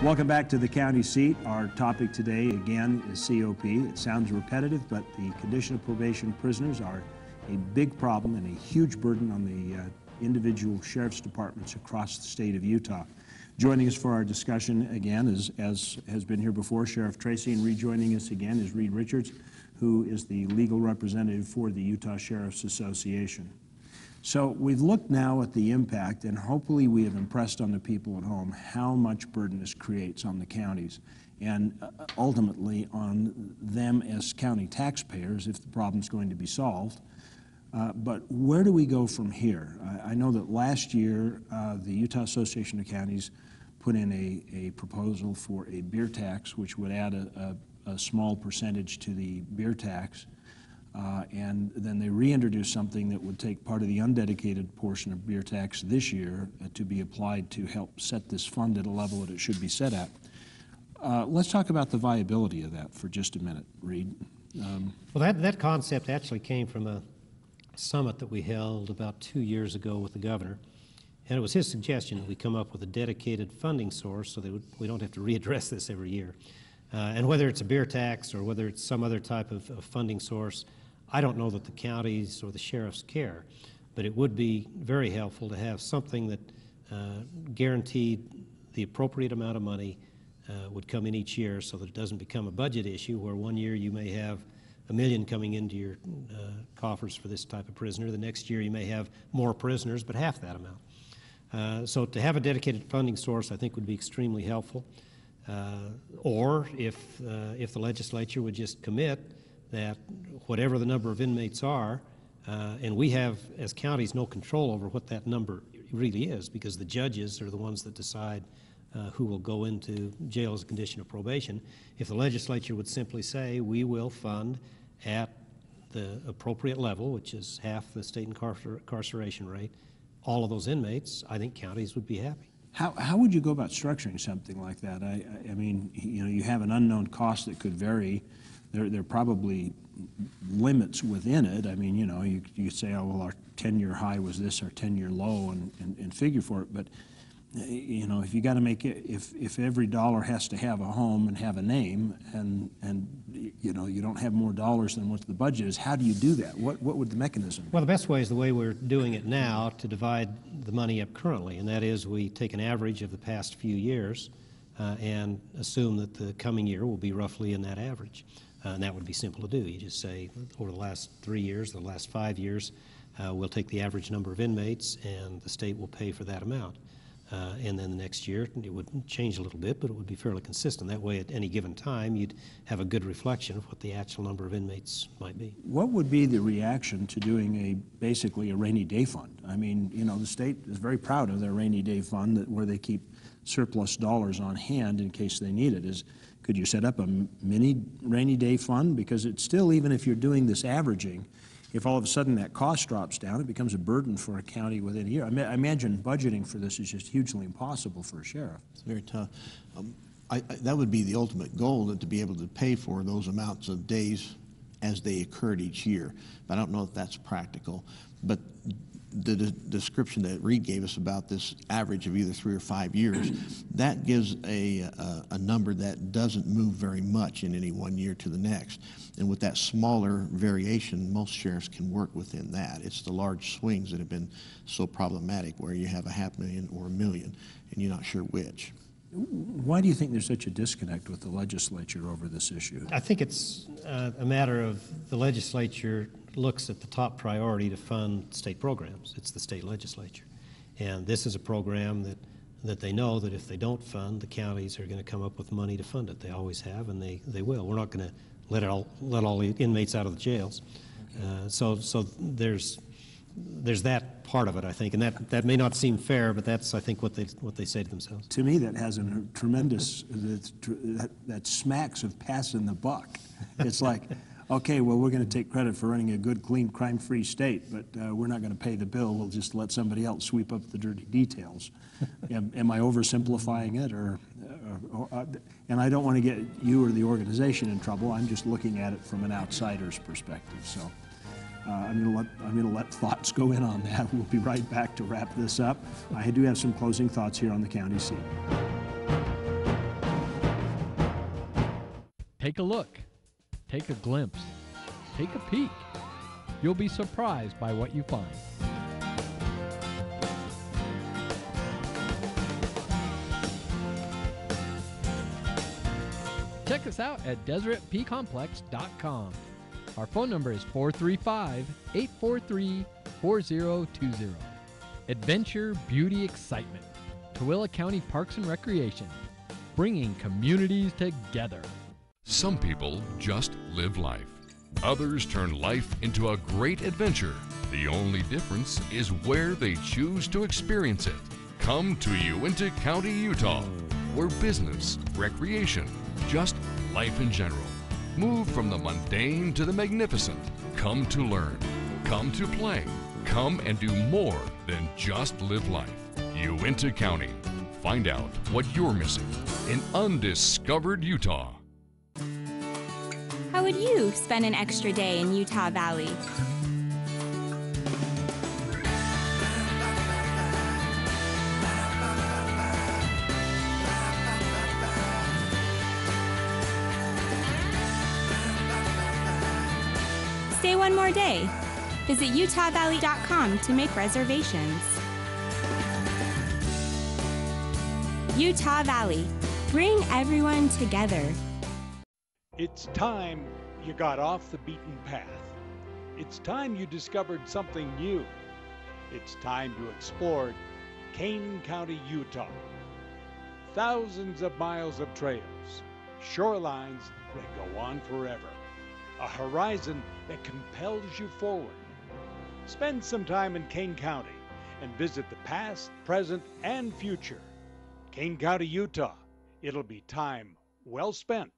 Welcome back to the county seat. Our topic today, again, is COP. It sounds repetitive, but the condition of probation prisoners are a big problem and a huge burden on the individual sheriff's departments across the state of Utah. Joining us for our discussion again, as has been here before, Sheriff Tracy, and rejoining us again is Reed Richards, who is the legal representative for the Utah Sheriff's Association. So we've looked now at the impact, and hopefully we have impressed on the people at home how much burden this creates on the counties and ultimately on them as county taxpayers if the problem's going to be solved. But where do we go from here? I know that last year the Utah Association of Counties put in a proposal for a beer tax, which would add a small percentage to the beer tax. And then they reintroduced something that would take part of the undedicated portion of beer tax this year to be applied to help set this fund at a level that it should be set at. Let's talk about the viability of that for just a minute, Reed. Well, that concept actually came from a summit that we held about 2 years ago with the governor. And it was his suggestion that we come up with a dedicated funding source so that we don't have to readdress this every year. And whether it's a beer tax or whether it's some other type of funding source, I don't know that the counties or the sheriffs care, but it would be very helpful to have something that guaranteed the appropriate amount of money would come in each year so that it doesn't become a budget issue where one year you may have $1 million coming into your coffers for this type of prisoner. The next year you may have more prisoners, but half that amount. So to have a dedicated funding source I think would be extremely helpful. Or if the legislature would just commit that whatever the number of inmates are, and we have, as counties, no control over what that number really is because the judges are the ones that decide who will go into jail as a condition of probation. If the legislature would simply say, we will fund at the appropriate level, which is half the state incarceration rate, all of those inmates, I think counties would be happy. How would you go about structuring something like that? I mean, you know, you have an unknown cost that could vary. There are probably limits within it. I mean, you know, you say, oh, well, our 10-year high was this, our 10-year low, and figure for it. But, you know, if you got to make it, if every dollar has to have a home and have a name, and you know, you don't have more dollars than what the budget is, how do you do that? What would the mechanism be? Well, the best way is the way we're doing it now to divide the money up currently, and that is we take an average of the past few years and assume that the coming year will be roughly in that average. And that would be simple to do. You just say, over the last 3 years, the last 5 years, we'll take the average number of inmates and the state will pay for that amount. And then the next year, it would change a little bit, but it would be fairly consistent. That way, at any given time, you'd have a good reflection of what the actual number of inmates might be. What would be the reaction to doing basically a rainy day fund? I mean, you know, the state is very proud of their rainy day fund where they keep surplus dollars on hand in case they need it. Could you set up a mini rainy day fund? Because it's still, even if you're doing this averaging, if all of a sudden that cost drops down, it becomes a burden for a county within a year. I imagine budgeting for this is just hugely impossible for a sheriff. It's very tough. That would be the ultimate goal, to be able to pay for those amounts of days as they occurred each year. But I don't know if that's practical. But the description that Reed gave us about this average of either 3 or 5 years, that gives a number that doesn't move very much in any one year to the next. And with that smaller variation, most sheriffs can work within that. It's the large swings that have been so problematic where you have $500,000 or $1 million and you're not sure which. Why do you think there's such a disconnect with the legislature over this issue? I think it's a matter of the legislature looks at the top priority to fund state programs. It's the state legislature. And this is a program that they know that if they don't fund, the counties are going to come up with money to fund it. They always have, and they will. We're not going to let all the inmates out of the jails. Okay. So there's that part of it, I think, and that may not seem fair, but that's, I think, what they say to themselves. To me, that has a tremendous, that smacks of passing the buck. It's like, okay, well, we're going to take credit for running a good, clean, crime-free state, but we're not going to pay the bill. We'll just let somebody else sweep up the dirty details. Am I oversimplifying it, and I don't want to get you or the organization in trouble. I'm just looking at it from an outsider's perspective. So I'm going to let thoughts go in on that. We'll be right back to wrap this up. I do have some closing thoughts here on the county seat. Take a look, take a glimpse, take a peek. You'll be surprised by what you find. Check us out at DeseretPComplex.com. Our phone number is 435-843-4020. Adventure, beauty, excitement. Tooele County Parks and Recreation, bringing communities together. Some people just live life. Others turn life into a great adventure. The only difference is where they choose to experience it. Come to Uinta County, Utah, where business, recreation, just life in general. Move from the mundane to the magnificent. Come to learn. Come to play. Come and do more than just live life. Uinta County. Find out what you're missing in undiscovered Utah. How would you spend an extra day in Utah Valley? Stay one more day. Visit utahvalley.com to make reservations. Utah Valley. Bring everyone together. It's time you got off the beaten path. It's time you discovered something new. It's time you explored Kane County, Utah. Thousands of miles of trails, shorelines that go on forever, a horizon that compels you forward. Spend some time in Kane County and visit the past, present, and future. Kane County, Utah. It'll be time well spent.